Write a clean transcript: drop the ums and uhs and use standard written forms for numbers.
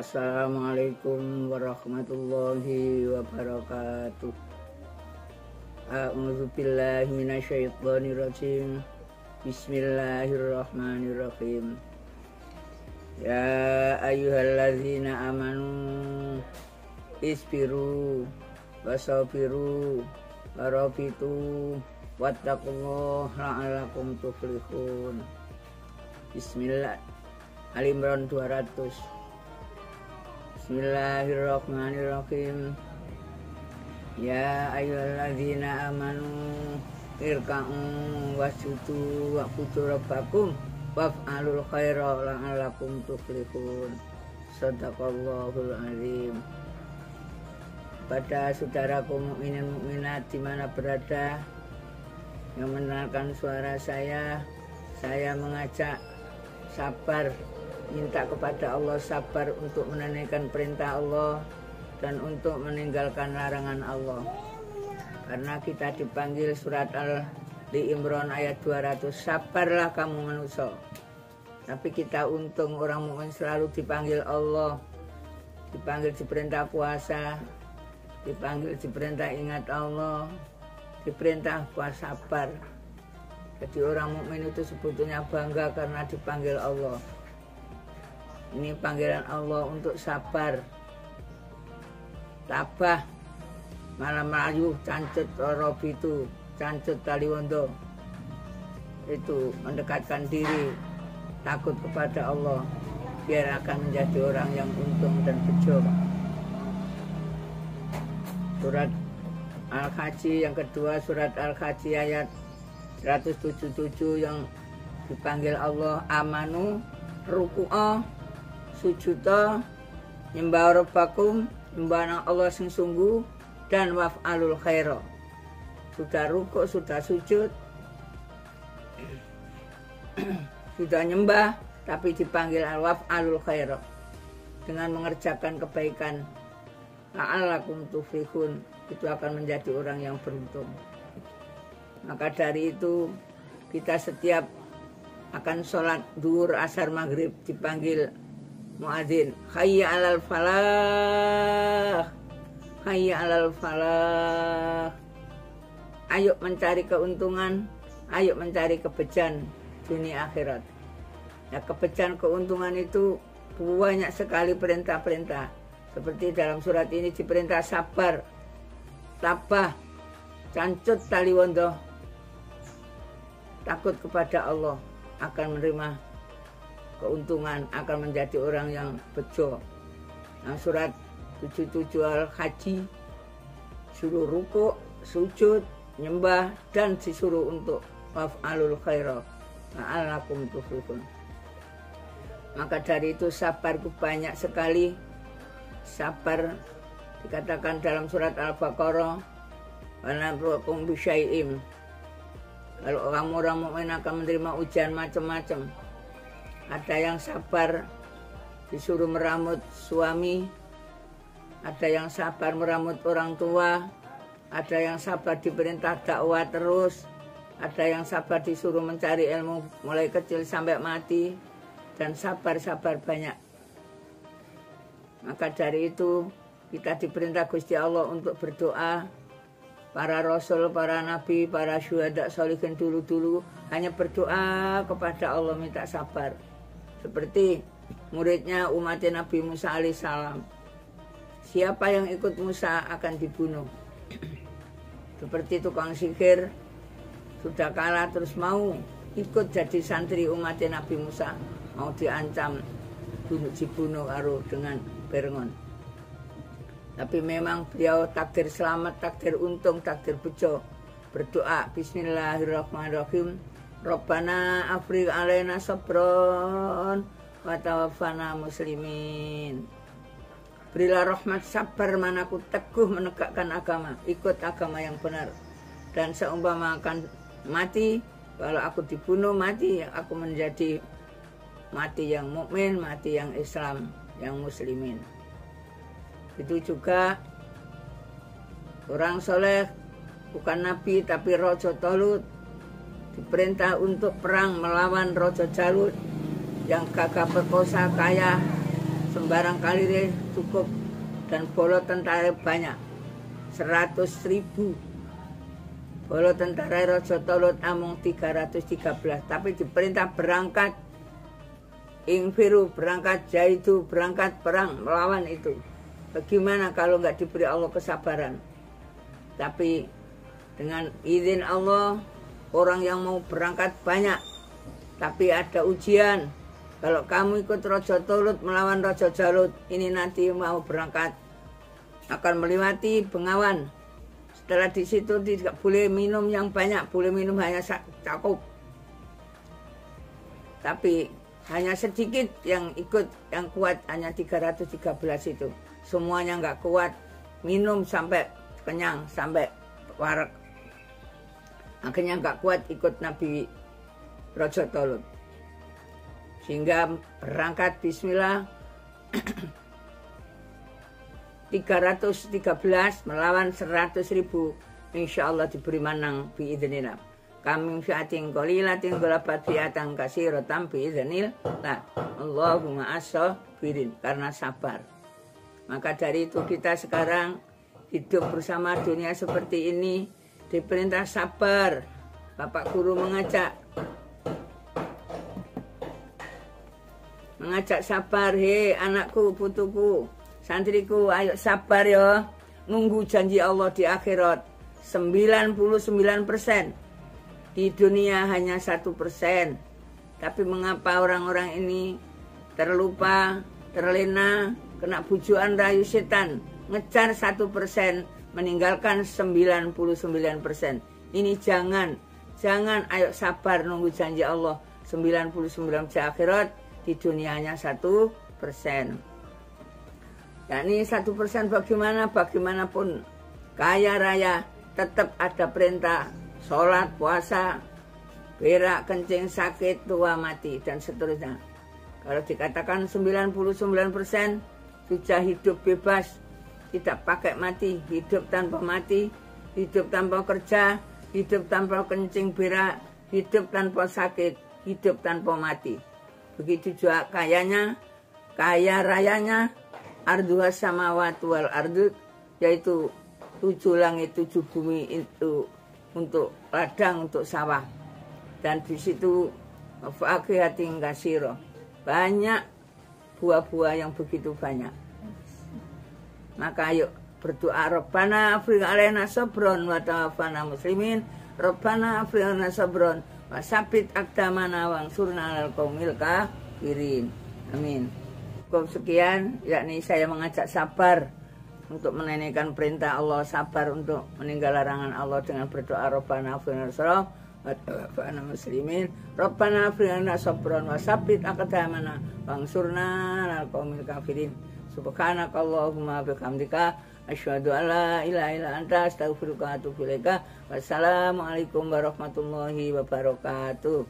Assalamualaikum warahmatullahi wabarakatuh. A'udzu billahi minasyaitonir rajim. Bismillahirrahmanirrahim. Ya ayyuhalladzina amanu isbiru wasabiru warabitu wattaqullaha la'allakum tuflihun. Bismillah. Ali Imran 200. Bismillahirrahmanirrahim. Ya ayyuhalladzina amanu irka'u wasjudu wa'budu rabbakum waf'alul khaira la'allakum tuflihun. Shadaqallahul azim. Pada saudaraku mukminin mukminat di mana berada yang mendengarkan suara saya mengajak sabar, minta kepada Allah sabar untuk menunaikan perintah Allah dan untuk meninggalkan larangan Allah. Karena kita dipanggil surat Ali Imran ayat 200, sabarlah kamu manusia. Tapi kita untung orang mukmin selalu dipanggil Allah, dipanggil diperintah puasa, dipanggil diperintah ingat Allah, diperintah puasa sabar. Jadi orang mukmin itu sebetulnya bangga karena dipanggil Allah. Ini panggilan Allah untuk sabar, tabah, malam melayu, cancut robitu, cancut taliwondo. Itu mendekatkan diri, takut kepada Allah, biar akan menjadi orang yang untung dan bejo. Surat Al-Haji yang kedua, surat Al-Haji ayat 177 yang dipanggil Allah amanu ruku'a sujuda nyembah rabbakum, nyembah Allah sing sungguh, dan waf'alul khaira. Sudah rukuk, sudah sujud, sudah nyembah, tapi dipanggil waf'alul khaira, dengan mengerjakan kebaikan. La'allakum tuflihun, itu akan menjadi orang yang beruntung. Maka dari itu kita setiap akan sholat duhur, asar, maghrib dipanggil muadzin, hayya alal falah, hayya alal falah. Ayo mencari keuntungan, ayo mencari kebejan dunia akhirat. Ya, kebejan keuntungan itu banyak sekali perintah-perintah. Seperti dalam surat ini diperintah sabar, tabah, cancut taliwondo, takut kepada Allah, akan menerima keuntungan, akan menjadi orang yang bejo. Nah, surat 77 Al-Haji suruh rukuk, sujud, nyembah, dan disuruh untuk waf'alul khaira la'allakum tuflihun. Maka dari itu sabarku banyak sekali. Sabar dikatakan dalam surat Al-Baqarah, wa nabluukum bisyai'in. Kalau kamu orang mukmin akan menerima ujian macam-macam. Ada yang sabar disuruh meramut suami, ada yang sabar meramut orang tua, ada yang sabar diperintah dakwah terus, ada yang sabar disuruh mencari ilmu mulai kecil sampai mati, dan sabar-sabar banyak. Maka dari itu kita diperintah Gusti Allah untuk berdoa. Para rasul, para nabi, para syuhada sholihin dulu-dulu hanya berdoa kepada Allah, minta sabar. Seperti muridnya umat Nabi Musa alaihissalam. Siapa yang ikut Musa akan dibunuh. Seperti tukang sihir, sudah kalah terus mau ikut jadi santri umat Nabi Musa, mau diancam dibunuh dengan Fir'aun. Tapi memang beliau takdir selamat, takdir untung, takdir bejo. Berdoa, bismillahirrahmanirrahim. Rabbana afrigh alaina sabron wa tawaffana muslimin. Berilah rahmat sabar manaku teguh menegakkan agama, ikut agama yang benar. Dan seumpama akan mati, kalau aku dibunuh mati, aku menjadi mati yang mukmin, mati yang Islam, yang muslimin. Itu juga orang soleh, bukan nabi tapi Raja Talut, diperintah untuk perang melawan Raja Jalut yang gagah perkosa, kaya, sembarang kali deh cukup dan bolo tentara banyak 100.000. Bolo tentara Raja Tolut amung 313, tapi diperintah berangkat ingfiru, berangkat jaitu, berangkat perang melawan itu. Bagaimana kalau nggak diberi Allah kesabaran? Tapi dengan izin Allah, orang yang mau berangkat banyak, tapi ada ujian. Kalau kamu ikut Raja Tolut melawan Raja Jalut, ini nanti mau berangkat akan melewati Bengawan. Setelah di situ tidak boleh minum yang banyak, boleh minum hanya cukup. Tapi hanya sedikit yang ikut, yang kuat hanya 313 itu. Semuanya nggak kuat, minum sampai kenyang, sampai warak. Akhirnya nggak kuat ikut Nabi Raja Tolut. Sehingga berangkat bismillah 313 melawan 100.000, insya Allah diberi menang biidznillah. Kami fiatin qalilatin ghalabat fiatan katsiratan biidznillah. Allahumma as-sabirin, karena sabar. Maka dari itu kita sekarang hidup bersama dunia seperti ini diperintah sabar. Bapak guru mengajak sabar, hei anakku, putuku, santriku, ayo sabar ya, nunggu janji Allah di akhirat. 99% di dunia hanya 1%. Tapi mengapa orang-orang ini terlupa, terlena, kena bujuan rayu setan, ngejar 1%, meninggalkan 99%. Ini jangan, ayo sabar nunggu janji Allah. 99 di akhirat, di dunia hanya 1%. Yakni 1% bagaimana? Bagaimanapun kaya raya tetap ada perintah sholat, puasa, berak, kencing, sakit, tua, mati, dan seterusnya. Kalau dikatakan 99% sudah hidup bebas, tidak pakai mati, hidup tanpa mati, hidup tanpa kerja, hidup tanpa kencing, berak, hidup tanpa sakit, hidup tanpa mati. Begitu juga kaya rayanya, arduha samawati wal ardu, yaitu 7 langit 7 bumi itu untuk ladang, untuk sawah. Dan di situ fakihatin katsira, banyak buah-buah yang begitu banyak. Maka ayo berdoa, Rabbana afrigh alaina sabron wa tawaffana muslimin, Rabbana afrigh alaina sabron wa tsabbit aqdamana wansurna 'alal qaumil kafirin. Amin. Cukup sekian, yakni saya mengajak sabar untuk menunaikan perintah Allah, sabar untuk meninggal larangan Allah dengan berdoa Rabbana afrigh alaina sabron wa tawaffana muslimin, Rabbana afrigh alaina sabron wa tsabbit aqdamana wansurna 'alal qaumil kafirin. Subhanakallahumma bihamdika asyhadu an la ilaha illa anta astaghfiruka wa atubu ilaika. Wassalamualaikum warahmatullahi wabarakatuh.